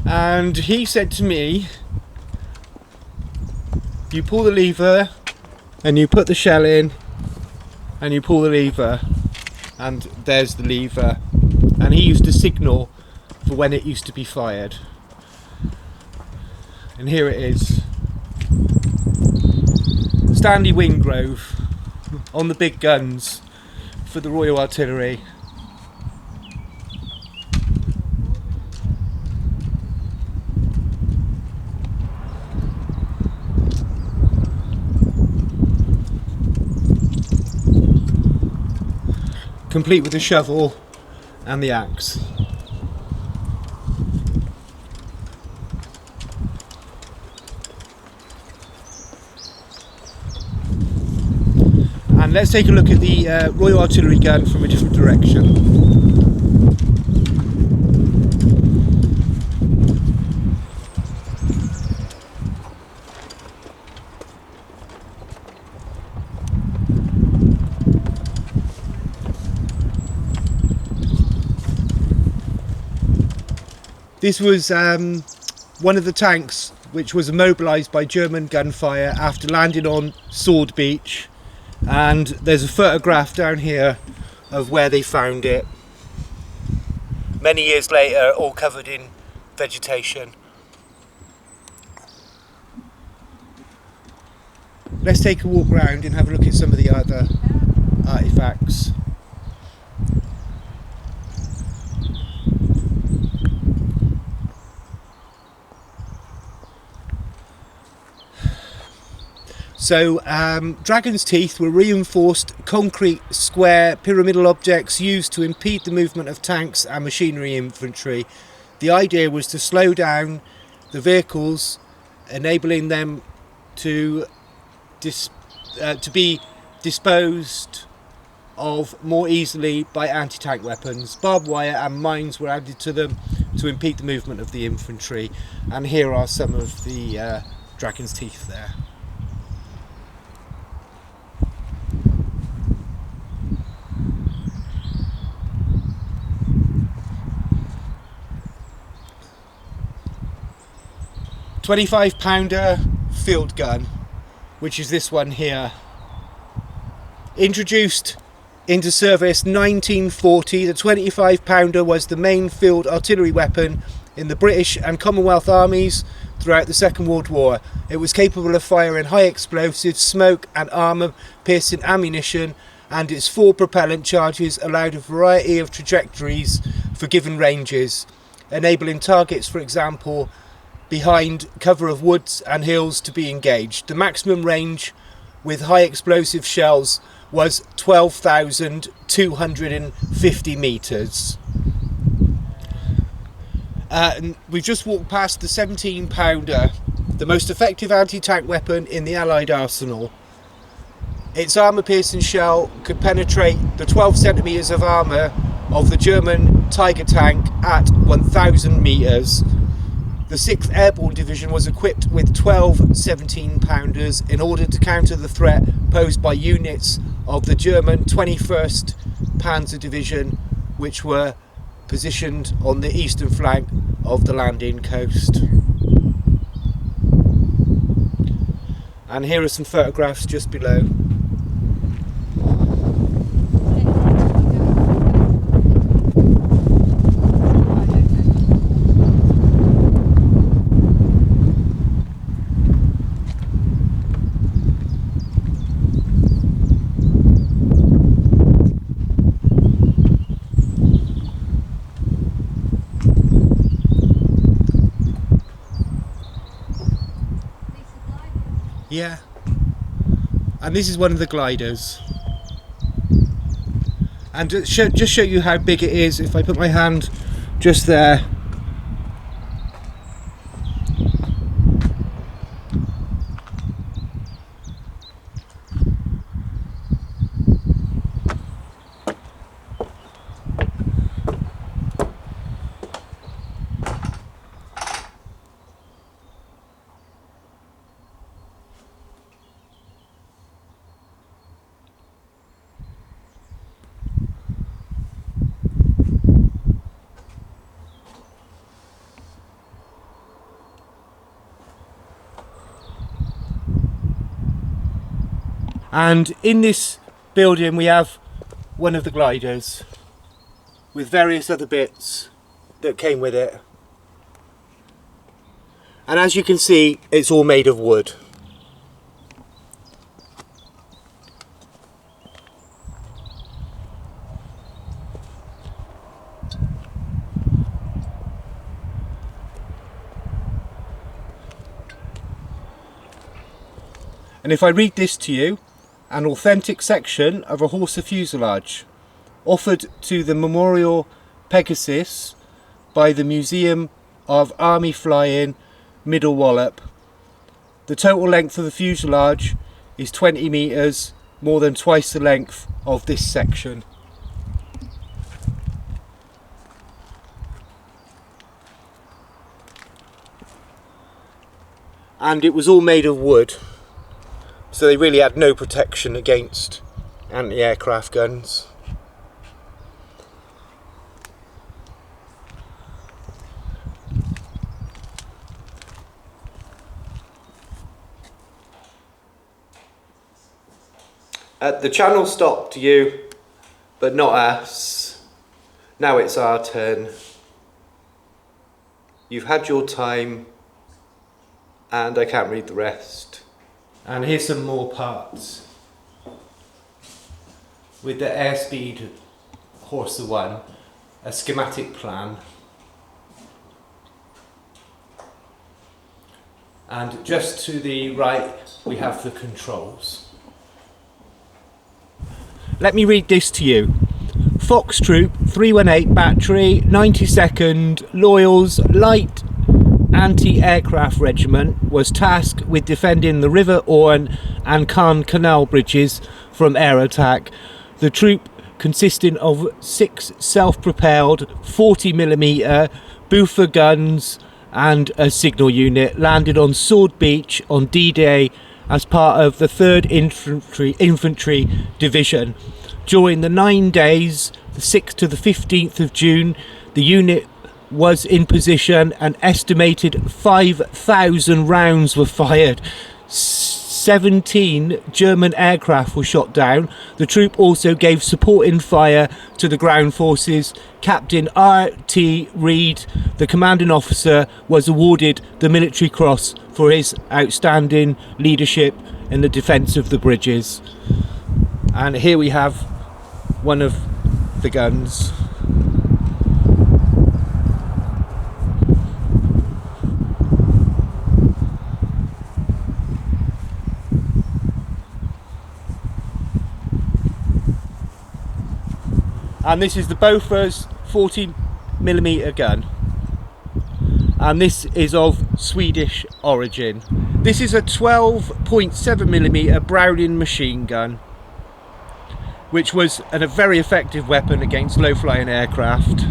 And he said to me, you pull the lever and you put the shell in and you pull the lever and there's the lever, and he used to signal for when it used to be fired. And here it is, Stanley Wingrove on the big guns for the Royal Artillery. Complete with the shovel and the axe. And let's take a look at the Royal Artillery gun from a different direction. This was one of the tanks which was immobilised by German gunfire after landing on Sword Beach, and there's a photograph down here of where they found it many years later, all covered in vegetation. Let's take a walk round and have a look at some of the other artefacts. So, dragon's teeth were reinforced concrete square pyramidal objects used to impede the movement of tanks and machinery infantry. The idea was to slow down the vehicles, enabling them to be disposed of more easily by anti-tank weapons. Barbed wire and mines were added to them to impede the movement of the infantry. And here are some of the dragon's teeth there. £25 field gun, which is this one here. Introduced into service 1940, the 25-pounder was the main field artillery weapon in the British and Commonwealth armies throughout the Second World War. It was capable of firing high explosives, smoke and armour-piercing ammunition, and its 4 propellant charges allowed a variety of trajectories for given ranges, enabling targets, for example, behind cover of woods and hills to be engaged. The maximum range with high explosive shells was 12,250 metres. We've just walked past the 17-pounder, the most effective anti-tank weapon in the Allied arsenal. Its armour-piercing shell could penetrate the 12 centimetres of armour of the German Tiger tank at 1,000 metres. The 6th Airborne Division was equipped with 12 17-pounders in order to counter the threat posed by units of the German 21st Panzer Division, which were positioned on the eastern flank of the landing coast. And here are some photographs just below. Yeah, and this is one of the gliders, and just show you how big it is, if I put my hand just there. And in this building we have one of the gliders with various other bits that came with it. And as you can see, it's all made of wood. And if I read this to you, an authentic section of a Horsa fuselage offered to the Memorial Pegasus by the Museum of Army Flying, Middle Wallop. The total length of the fuselage is 20 metres, more than twice the length of this section. And it was all made of wood, so they really had no protection against anti-aircraft guns. The channel stopped you, but not us. Now it's our turn. You've had your time, and I can't read the rest. And here's some more parts with the airspeed Horsa 1, a schematic plan. And just to the right we have the controls. Let me read this to you. Fox Troop 318 Battery 92nd Loyal's Light Anti-Aircraft Regiment was tasked with defending the River Orne and Caen Canal bridges from air attack. The troop, consisting of 6 self-propelled 40mm Buffer guns and a signal unit, landed on Sword Beach on D-Day as part of the 3rd Infantry Division. During the 9 days, the 6th to the 15th of June, the unit was in position. An estimated 5,000 rounds were fired. 17 German aircraft were shot down. The troop also gave supporting fire to the ground forces. Captain R.T. Reed, the commanding officer, was awarded the Military Cross for his outstanding leadership in the defence of the bridges. And here we have one of the guns. And this is the Bofors 40mm gun, and this is of Swedish origin. This is a 12.7mm Browning machine gun, which was a very effective weapon against low-flying aircraft.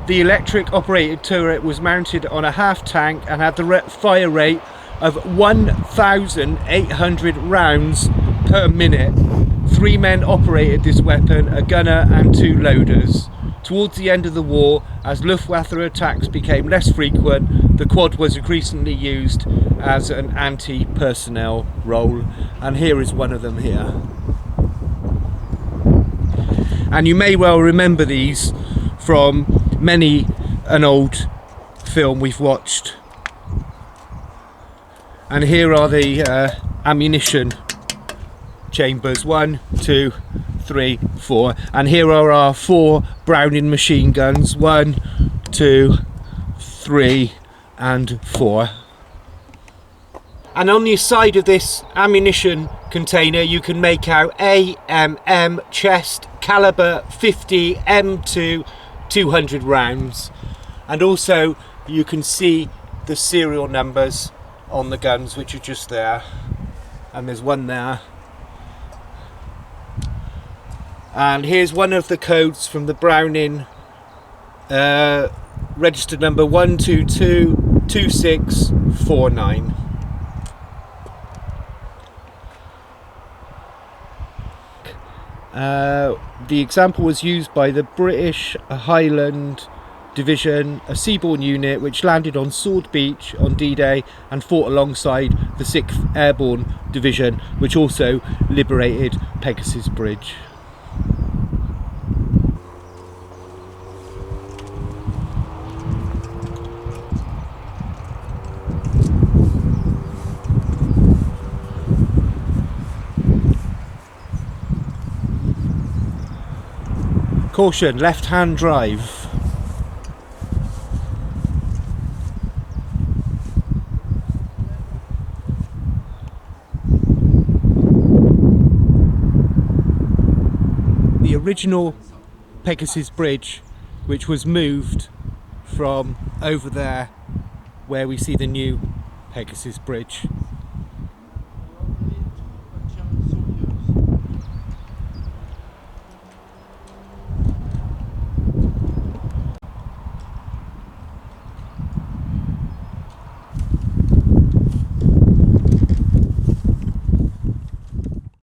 The electric operated turret was mounted on a half tank and had the fire rate of 1,800 rounds per minute. 3 men operated this weapon, a gunner and 2 loaders. Towards the end of the war, as Luftwaffe attacks became less frequent, the quad was increasingly used as an anti-personnel role, and here is one of them here. And you may well remember these from many an old film we've watched. And here are the ammunition chambers, 1, 2, 3, 4, and here are our 4 Browning machine guns, 1, 2, 3 and 4. And on the side of this ammunition container you can make out AMM chest caliber 50 M2 200 rounds, and also you can see the serial numbers on the guns, which are just there, and there's one there. And here's one of the codes from the Browning, registered number 1222649. The example was used by the British Highland Division, a seaborne unit which landed on Sword Beach on D-Day and fought alongside the 6th Airborne Division, which also liberated Pegasus Bridge. Caution, left-hand drive. The original Pegasus Bridge, which was moved from over there where we see the new Pegasus Bridge.